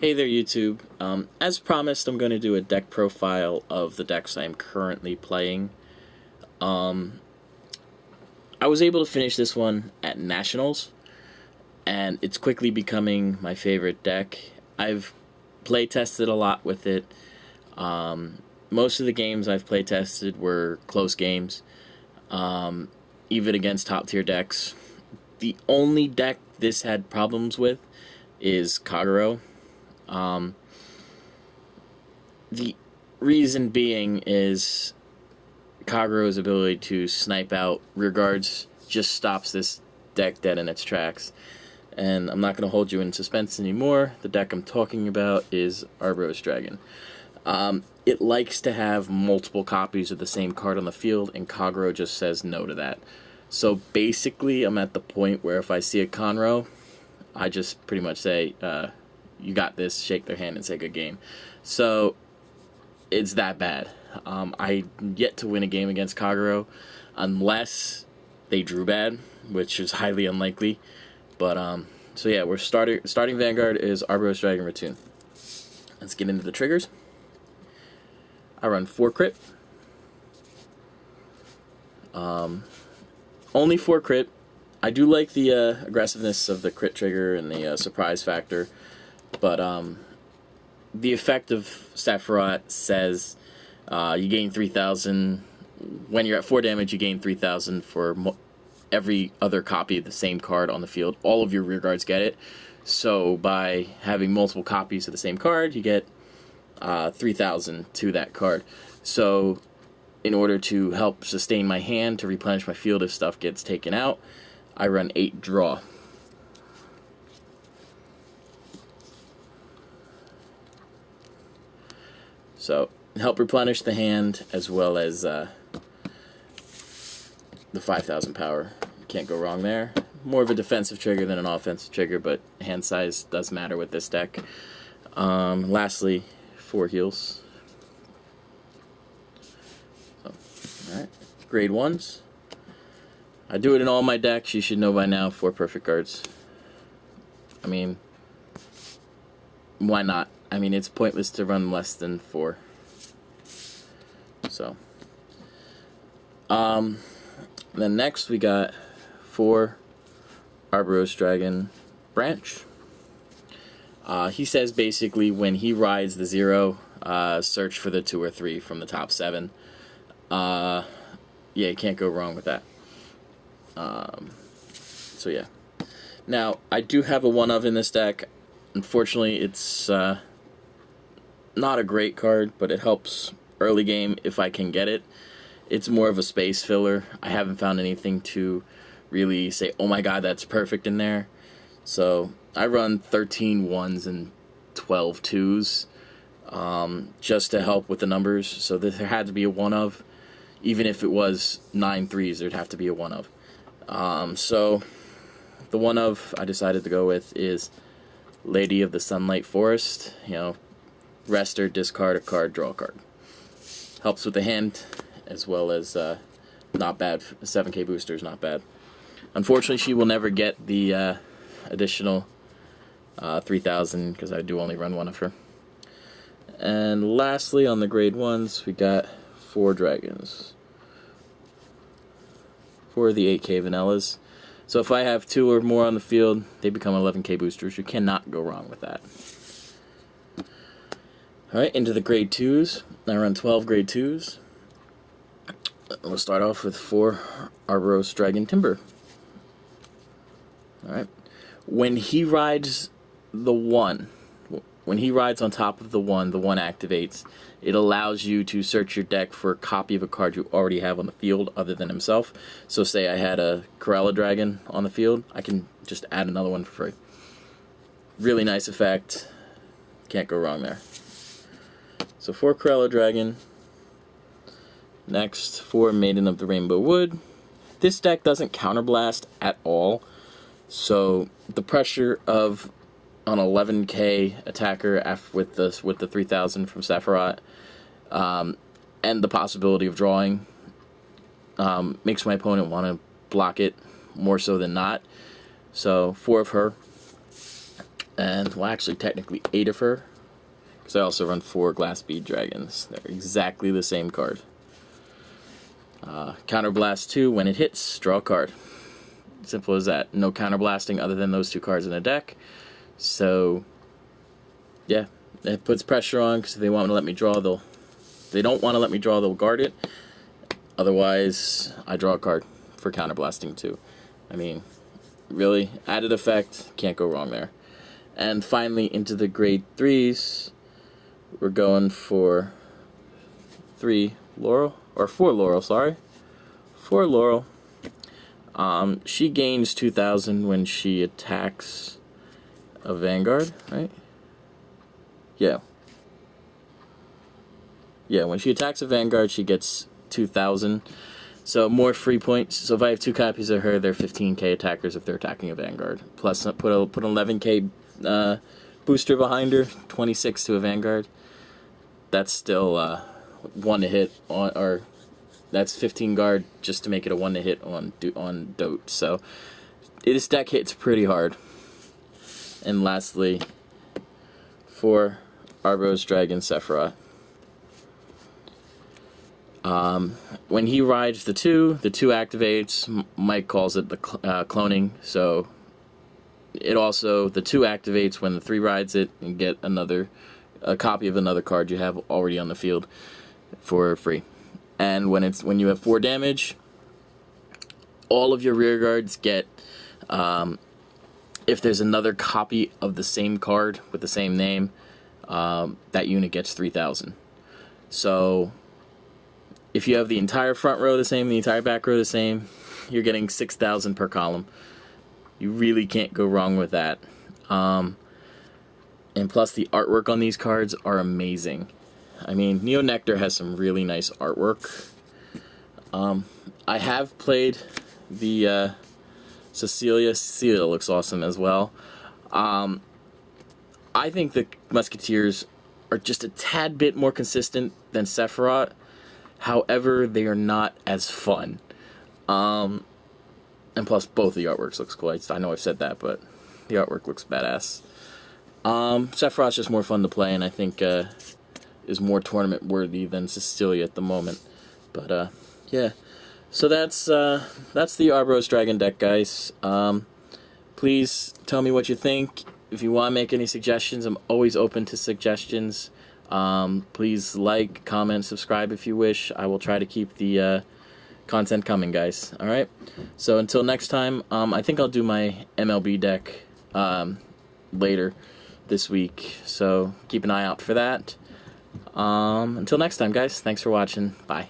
Hey there, YouTube. As promised, I'm going to do a deck profile of the decks I'm currently playing. I was able to finish this one at Nationals, and it's quickly becoming my favorite deck. I've play tested a lot with it. Most of the games I've play tested were close games, even against top tier decks. The only deck this had problems with is Kagero. The reason being is Kagero's ability to snipe out rear guards just stops this deck dead in its tracks. And I'm not going to hold you in suspense anymore. The deck I'm talking about is Arbros Dragon. It likes to have multiple copies of the same card on the field, and Kagero just says no to that. So basically, I'm at the point where if I see a Conroe, I just pretty much say, you got this, shake their hand and say good game. So it's that bad. I yet to win a game against Kagero unless they drew bad, which is highly unlikely. But so yeah, we're starting Vanguard is Arbros Dragon Ratoon. Let's get into the triggers. I run 4 crit. Only 4 crit. I do like the aggressiveness of the crit trigger and the surprise factor. But the effect of Sephiroth says you gain 3,000. When you're at 4 damage, you gain 3,000 for every other copy of the same card on the field. All of your rear guards get it. So by having multiple copies of the same card, you get 3,000 to that card. So in order to help sustain my hand, to replenish my field if stuff gets taken out, I run 8 draw. So, help replenish the hand as well as the 5,000 power. Can't go wrong there. More of a defensive trigger than an offensive trigger, but hand size does matter with this deck. Lastly, 4 heals. So, alright, grade 1s. I do it in all my decks. You should know by now, 4 perfect guards. I mean, why not? I mean, it's pointless to run less than 4. So, then next we got 4 Arbros Dragon Branch. He says basically when he rides the 0, search for the 2 or 3 from the top 7. Yeah, you can't go wrong with that. So yeah. Now, I do have a 1 of in this deck. Unfortunately, it's not a great card, but it helps early game if I can get it. It's more of a space filler. I haven't found anything to really say, oh my god, that's perfect in there. So I run 13 1s and 12 2s just to help with the numbers. So there had to be a 1 of. Even if it was 9 3s, there'd have to be a 1 of. So the 1 of I decided to go with is Lady of the Sunlight Forest. You know, rest or discard a card, draw a card. Helps with the hand, as well as not bad. 7k booster is not bad. Unfortunately, she will never get the additional 3,000 because I do only run 1 of her. And lastly, on the grade 1s, we got 4 dragons. 4 of the 8k vanillas. So if I have 2 or more on the field, they become 11k boosters. You cannot go wrong with that. Alright, into the grade 2s. I run 12 grade 2s. We'll start off with 4 Arbros Dragon Timber. Alright. When he rides the 1, when he rides on top of the 1 activates. It allows you to search your deck for a copy of a card you already have on the field other than himself. So say I had a Corella Dragon on the field, I can just add another one for free. Really nice effect. Can't go wrong there. So 4 Corella Dragon. Next, 4 Maiden of the Rainbow Wood. This deck doesn't counterblast at all. So the pressure of an 11k attacker with the 3,000 from Sephiroth, and the possibility of drawing, makes my opponent want to block it more so than not. So 4 of her. and, well, actually technically 8 of her, because I also run 4 Glass Bead Dragons. They're exactly the same card. Counterblast 2, when it hits, draw a card. Simple as that. No counterblasting other than those 2 cards in a deck. So, yeah, it puts pressure on, because if they want to let me draw, they don't want to let me draw, they'll guard it. Otherwise, I draw a card for counterblasting 2. I mean, really, added effect, can't go wrong there. And finally, into the grade 3s, we're going for 3 Laurel, or 4 Laurel, sorry. 4 Laurel. She gains 2,000 when she attacks a Vanguard, right? Yeah. Yeah, when she attacks a Vanguard, she gets 2,000. So more free points. So if I have 2 copies of her, they're 15k attackers if they're attacking a Vanguard. Plus, put an 11k booster behind her, 26 to a Vanguard. That's still 1 to hit on, or that's 15 guard just to make it a 1 to hit on Dote. So this deck hits pretty hard. And lastly, for Arbros Dragon Sephiroth. When he rides the 2 activates. Mike calls it the cloning. So it also, the 2 activates when the 3 rides it, and get a copy of another card you have already on the field for free. And when you have 4 damage, all of your rear guards get, if there's another copy of the same card with the same name, that unit gets 3,000. So if you have the entire front row the same, the entire back row the same, you're getting 6,000 per column. You really can't go wrong with that. And plus, the artwork on these cards are amazing. I mean, Nectar has some really nice artwork. I have played the Cecilia. Cecilia looks awesome as well. I think the Musketeers are just a tad bit more consistent than Sephiroth. However, they are not as fun. And plus, both the artworks looks cool. I know I've said that, but the artwork looks badass. Sephiroth's just more fun to play, and I think is more tournament worthy than Cecilia at the moment. But yeah, so that's the Arbros Dragon deck, guys. Please tell me what you think. If you want to make any suggestions, I'm always open to suggestions. Please like, comment, subscribe if you wish. I will try to keep the content coming, guys. Alright? So until next time, I think I'll do my MLB deck later this week. So keep an eye out for that. Until next time, guys. Thanks for watching. Bye.